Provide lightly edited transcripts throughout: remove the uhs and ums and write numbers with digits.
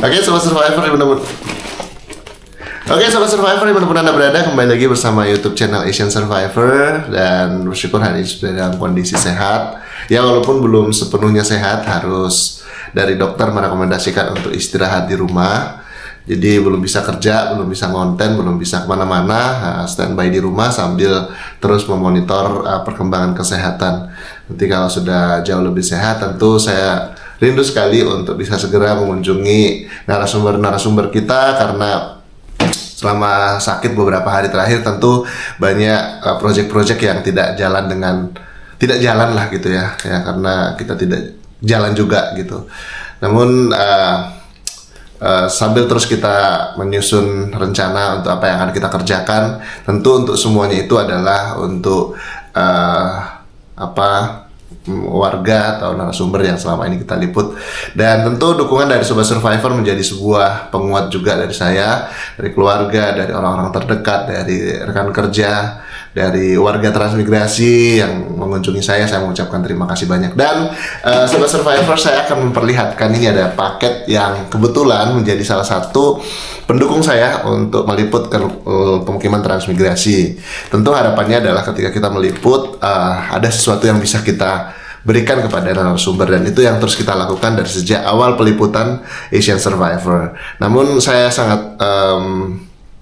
Oke, Sobat Survivor dimanapun Anda berada, kembali lagi bersama YouTube channel Asian Survivor. Dan bersyukur hari ini sudah dalam kondisi sehat. Ya walaupun belum sepenuhnya sehat, harus dari dokter merekomendasikan untuk istirahat di rumah. Jadi belum bisa kerja, belum bisa ngonten, belum bisa kemana-mana, standby di rumah sambil terus memonitor perkembangan kesehatan. Nanti kalau sudah jauh lebih sehat, tentu saya rindu sekali untuk bisa segera mengunjungi narasumber-narasumber kita, karena selama sakit beberapa hari terakhir tentu banyak proyek-proyek yang tidak jalan lah gitu ya, karena kita tidak jalan juga gitu. Namun sambil terus kita menyusun rencana untuk apa yang akan kita kerjakan, tentu untuk semuanya itu adalah untuk warga atau narasumber yang selama ini kita liput. Dan tentu dukungan dari Sobat Survivor menjadi sebuah penguat juga dari saya, dari keluarga, dari orang-orang terdekat, dari rekan kerja, dari warga transmigrasi yang mengunjungi saya mengucapkan terima kasih banyak. Dan Sobat Survivor, saya akan memperlihatkan, ini ada paket yang kebetulan menjadi salah satu pendukung saya untuk meliput ke pemukiman transmigrasi. Tentu harapannya adalah ketika kita meliput ada sesuatu yang bisa kita berikan kepada narasumber, dan itu yang terus kita lakukan dari sejak awal peliputan Asian Survivor. Namun saya sangat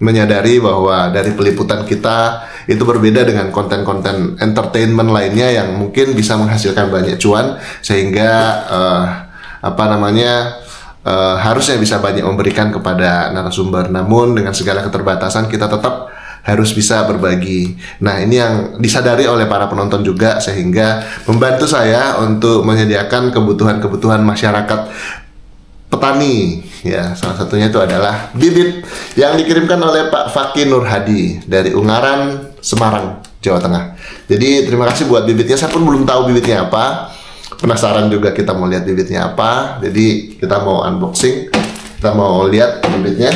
menyadari bahwa dari peliputan kita itu berbeda dengan konten-konten entertainment lainnya yang mungkin bisa menghasilkan banyak cuan, sehingga harusnya bisa banyak memberikan kepada narasumber. Namun dengan segala keterbatasan kita tetap harus bisa berbagi. Nah, ini yang disadari oleh para penonton juga, sehingga membantu saya untuk menyediakan kebutuhan-kebutuhan masyarakat petani. Ya, salah satunya itu adalah bibit yang dikirimkan oleh Pak Fakih Nur Hadi dari Ungaran, Semarang, Jawa Tengah. Jadi terima kasih buat bibitnya. Saya pun belum tahu bibitnya apa. Penasaran juga kita mau lihat bibitnya apa. Jadi kita mau unboxing, kita mau lihat bibitnya.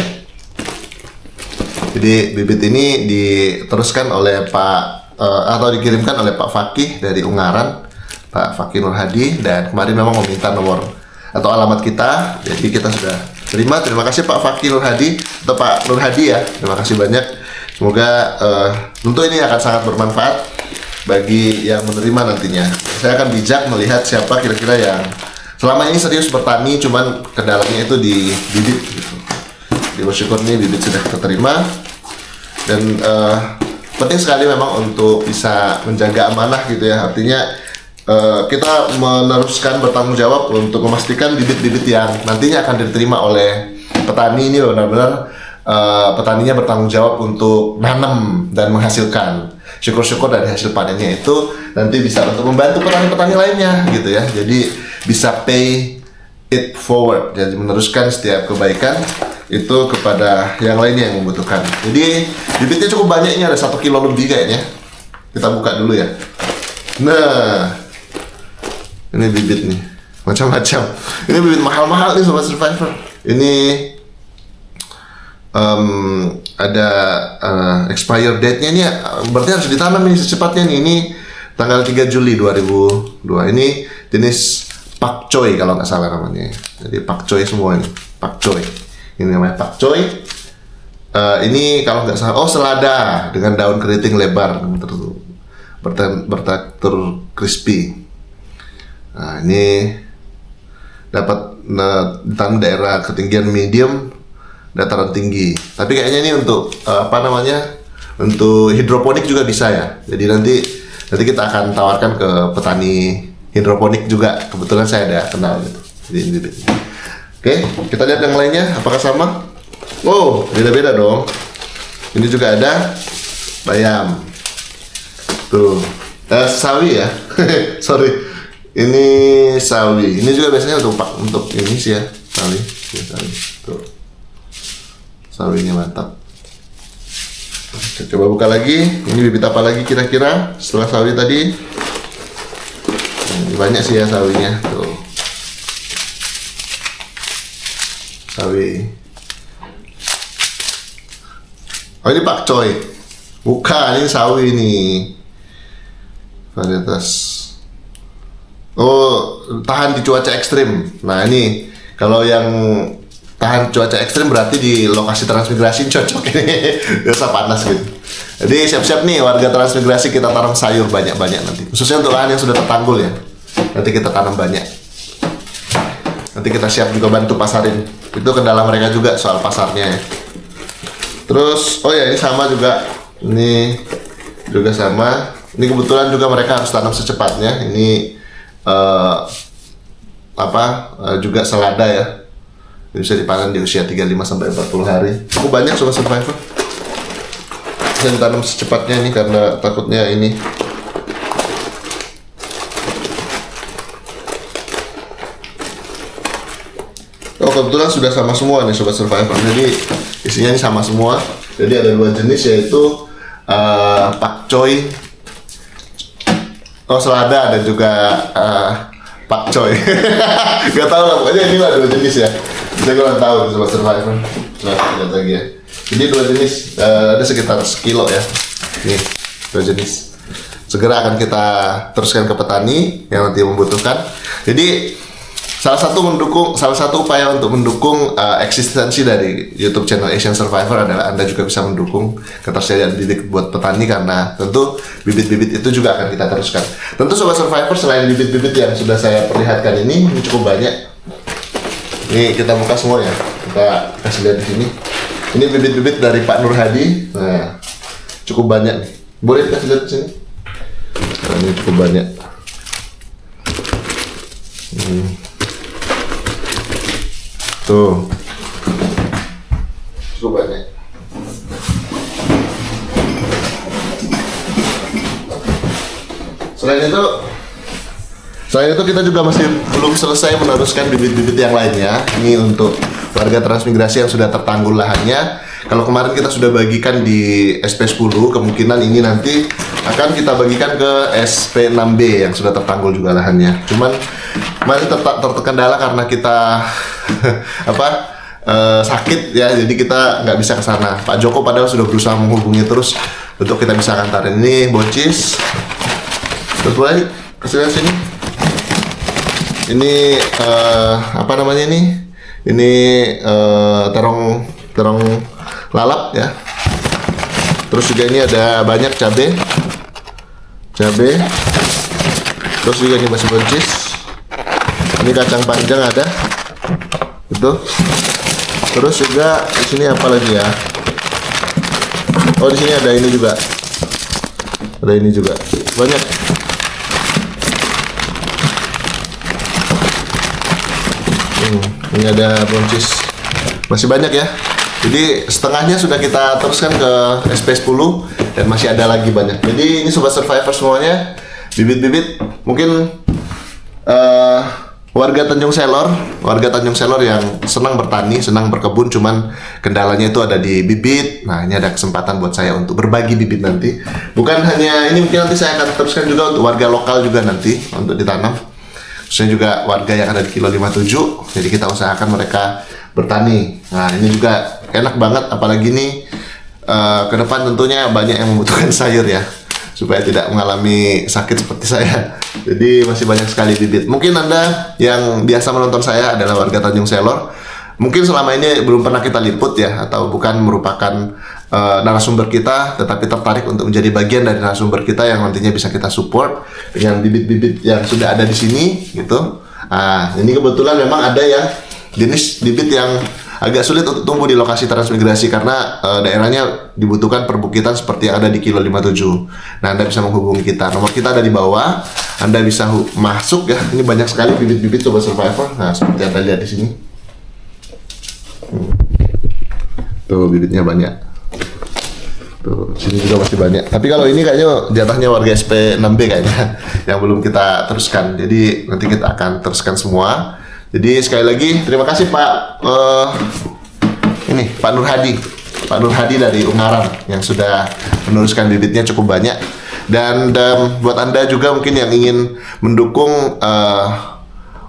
Jadi bibit ini diteruskan oleh atau dikirimkan oleh Pak Fakih dari Ungaran, Pak Fakih Nur Hadi, dan kemarin memang meminta nomor atau alamat kita. Jadi kita sudah terima. Terima kasih Pak Fakih Nur Hadi atau Pak Nur Hadi ya. Terima kasih banyak. Semoga tentu ini akan sangat bermanfaat bagi yang menerima nantinya. Saya akan bijak melihat siapa kira-kira yang selama ini serius bertani, cuman kendalanya itu di bibit gitu. Di bersyukur ini bibit sudah kita terima, dan penting sekali memang untuk bisa menjaga amanah gitu ya. Artinya kita meneruskan bertanggung jawab untuk memastikan bibit-bibit yang nantinya akan diterima oleh petani ini benar-benar petaninya bertanggung jawab untuk nanam dan menghasilkan. Syukur-syukur dari hasil panennya itu nanti bisa untuk membantu petani-petani lainnya gitu ya. Jadi bisa pay it forward, jadi meneruskan setiap kebaikan itu kepada yang lainnya yang membutuhkan. Jadi bibitnya cukup banyak, ini ada 1 kilo lebih kayaknya. Kita buka dulu ya. Nah, ini bibit nih, macam-macam. Ini bibit mahal-mahal nih Sobat Survivor. Ini ada expire date-nya nih, berarti harus ditanam nih secepatnya nih. Ini tanggal 3 Juli 2002. Ini jenis pakcoy kalau nggak salah namanya. Jadi pakcoy semua ini, pakcoy. Ini namanya pakcoy. Ini kalau nggak salah, selada dengan daun keriting lebar bertekstur crispy. Nah, ini dapat ditanam daerah ketinggian medium, dataran tinggi. Tapi kayaknya ini untuk untuk hidroponik juga bisa ya. Jadi nanti kita akan tawarkan ke petani hidroponik juga. Kebetulan saya ada kenal gitu. Jadi ini bibitnya. Oke, kita lihat yang lainnya, apakah sama? Oh, beda-beda dong. Ini juga ada bayam. Tuh, sawi ya. Sorry, ini sawi. Ini juga biasanya untuk ini sih ya, sawi. Tuh, sawinya mantap. Coba buka lagi. Ini bibit apa lagi kira-kira setelah sawi tadi? Ini banyak sih ya sawinya. Tuh, sawi. Oh, ini pakcoy. Bukan, ini sawi nih. Varietas. Oh, tahan di cuaca ekstrim. Nah, ini kalau yang tahan cuaca ekstrim, berarti di lokasi transmigrasi cocok ini. Biasa panas gitu. Jadi siap-siap nih warga transmigrasi, kita tanam sayur banyak-banyak nanti. Khususnya untuk lahan yang sudah tertanggul ya. Nanti kita tanam banyak. Nanti kita siap juga bantu pasarin. Itu kendala mereka juga soal pasarnya ya. Terus, oh ya ini sama juga. Ini juga sama. Ini kebetulan juga mereka harus tanam secepatnya. Ini juga selada ya. Ini bisa dipanen di usia 35-40 hari. Cukup banyak Sobat Survivor. Saya tanam secepatnya ini karena takutnya ini kebetulan sudah sama semua nih Sobat Survivor. Jadi isinya ini sama semua. Jadi ada 2 jenis, yaitu pakcoy, selada, dan juga pakcoy. Gak tau lah, pokoknya inilah 2 jenis ya. Saya kurang tahu Sobat Survivor. Nah, lihat lagi ya. Jadi 2 jenis, ada sekitar sekilo ya. Nih, 2 jenis. Segera akan kita teruskan ke petani yang nanti membutuhkan. Jadi salah satu upaya untuk mendukung eksistensi dari YouTube channel Asian Survivor adalah Anda juga bisa mendukung ketersediaan bibit buat petani, karena tentu bibit-bibit itu juga akan kita teruskan. Tentu Sobat Survivor, selain bibit-bibit yang sudah saya perlihatkan ini cukup banyak. Ini kita buka semua ya. Kita kasih lihat di sini. Ini bibit-bibit dari Pak Nur Hadi. Nah, cukup banyak nih. Boleh kasih lihat di sini. Nah, ini cukup banyak. Tuh, cukup banyak. Selain itu kita juga masih belum selesai meneruskan bibit-bibit yang lainnya. Ini untuk warga transmigrasi yang sudah tertanggul lahannya. Kalau kemarin kita sudah bagikan di SP10, kemungkinan ini nanti akan kita bagikan ke SP6B yang sudah tertanggul juga lahannya. Cuman masih terkendala karena kita sakit ya, jadi kita nggak bisa ke sana. Pak Joko padahal sudah berusaha menghubungi terus untuk kita bisa antarin. Ini bocis. Terus boleh kasih lihat sini. Ini Ini terong lalap ya. Terus juga ini ada banyak cabai. Terus juga ini masih buncis. Ini kacang panjang ada. Itu. Terus juga di sini apa lagi ya? Oh, di sini ada ini juga. Ada ini juga. Banyak. Ini ada buncis. Masih banyak ya. Jadi setengahnya sudah kita teruskan ke SP10 dan masih ada lagi banyak. Jadi ini Sobat Survivor semuanya, bibit-bibit mungkin warga Tanjung Selor yang senang bertani, senang berkebun, cuman kendalanya itu ada di bibit. Nah, ini ada kesempatan buat saya untuk berbagi bibit nanti. Bukan hanya ini, mungkin nanti saya akan teruskan juga untuk warga lokal juga nanti untuk ditanam. Khususnya juga warga yang ada di Kilo 57. Jadi kita usahakan mereka bertani. Nah, ini juga enak banget, apalagi nih ke depan tentunya banyak yang membutuhkan sayur ya, supaya tidak mengalami sakit seperti saya. Jadi masih banyak sekali bibit. Mungkin Anda yang biasa menonton saya adalah warga Tanjung Selor, mungkin selama ini belum pernah kita liput ya, atau bukan merupakan narasumber kita, tetapi tertarik untuk menjadi bagian dari narasumber kita yang nantinya bisa kita support dengan bibit-bibit yang sudah ada di sini gitu. Nah, ini kebetulan memang ada yang jenis bibit yang agak sulit untuk tumbuh di lokasi transmigrasi karena daerahnya dibutuhkan perbukitan seperti yang ada di Kilo 57. Nah, Anda bisa menghubungi kita. Nomor kita ada di bawah. Anda bisa masuk ya. Ini banyak sekali bibit-bibit Sobat Survivor. Nah, seperti yang Anda lihat di sini. Tuh, bibitnya banyak. Tuh, sini juga masih banyak. Tapi kalau ini kayaknya jatahnya warga SP6B kayaknya yang belum kita teruskan. Jadi nanti kita akan teruskan semua. Jadi sekali lagi terima kasih Pak Pak Nur Hadi dari Ungaran yang sudah meneruskan bibitnya cukup banyak. Dan buat Anda juga mungkin yang ingin mendukung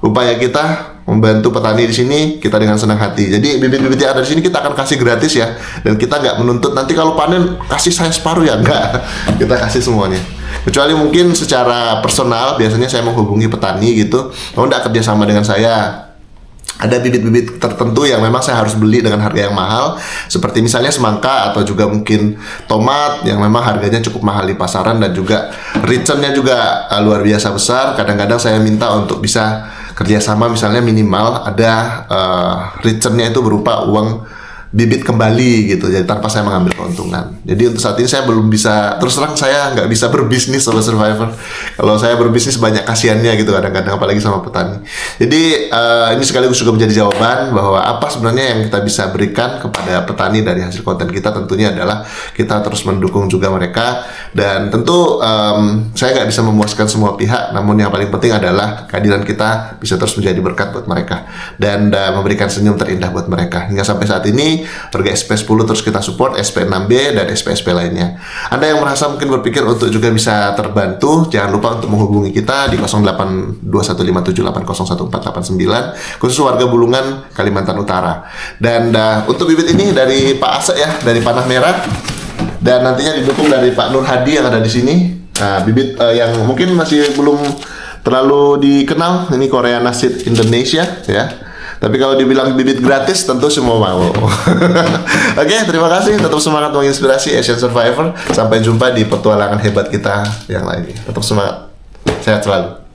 upaya kita membantu petani di sini, kita dengan senang hati. Jadi bibit-bibit yang ada di sini kita akan kasih gratis ya, dan kita nggak menuntut nanti kalau panen kasih saya separuh ya, enggak. Kita kasih semuanya. Kecuali mungkin secara personal, biasanya saya menghubungi petani gitu, mau nggak kerjasama dengan saya, ada bibit-bibit tertentu yang memang saya harus beli dengan harga yang mahal, seperti misalnya semangka atau juga mungkin tomat yang memang harganya cukup mahal di pasaran dan juga return-nya juga luar biasa besar. Kadang-kadang saya minta untuk bisa kerjasama, misalnya minimal ada return-nya itu berupa uang bibit kembali gitu, jadi tanpa saya mengambil keuntungan. Jadi untuk saat ini saya belum bisa, terus terang saya nggak bisa berbisnis sama Survivor. Kalau saya berbisnis banyak kasihannya gitu kadang-kadang, apalagi sama petani. Jadi ini sekaligus juga menjadi jawaban bahwa apa sebenarnya yang kita bisa berikan kepada petani dari hasil konten kita, tentunya adalah kita terus mendukung juga mereka. Dan tentu saya nggak bisa memuaskan semua pihak, namun yang paling penting adalah kehadiran kita bisa terus menjadi berkat buat mereka dan memberikan senyum terindah buat mereka. Hingga sampai saat ini harga SP10 terus kita support, SP6B dan SP-SP lainnya. Anda yang merasa mungkin berpikir untuk juga bisa terbantu, jangan lupa untuk menghubungi kita di 082157801489 khusus warga Bulungan, Kalimantan Utara. Dan untuk bibit ini dari Pak Ase ya, dari Panah Merah, dan nantinya didukung dari Pak Nur Hadi yang ada di sini. Nah, bibit yang mungkin masih belum terlalu dikenal, ini Korea Nasid Indonesia ya. Tapi kalau dibilang bibit gratis, tentu semua mau. Oke, terima kasih. Tetap semangat menginspirasi Asian Survivor. Sampai jumpa di petualangan hebat kita yang lainnya. Tetap semangat. Sehat selalu.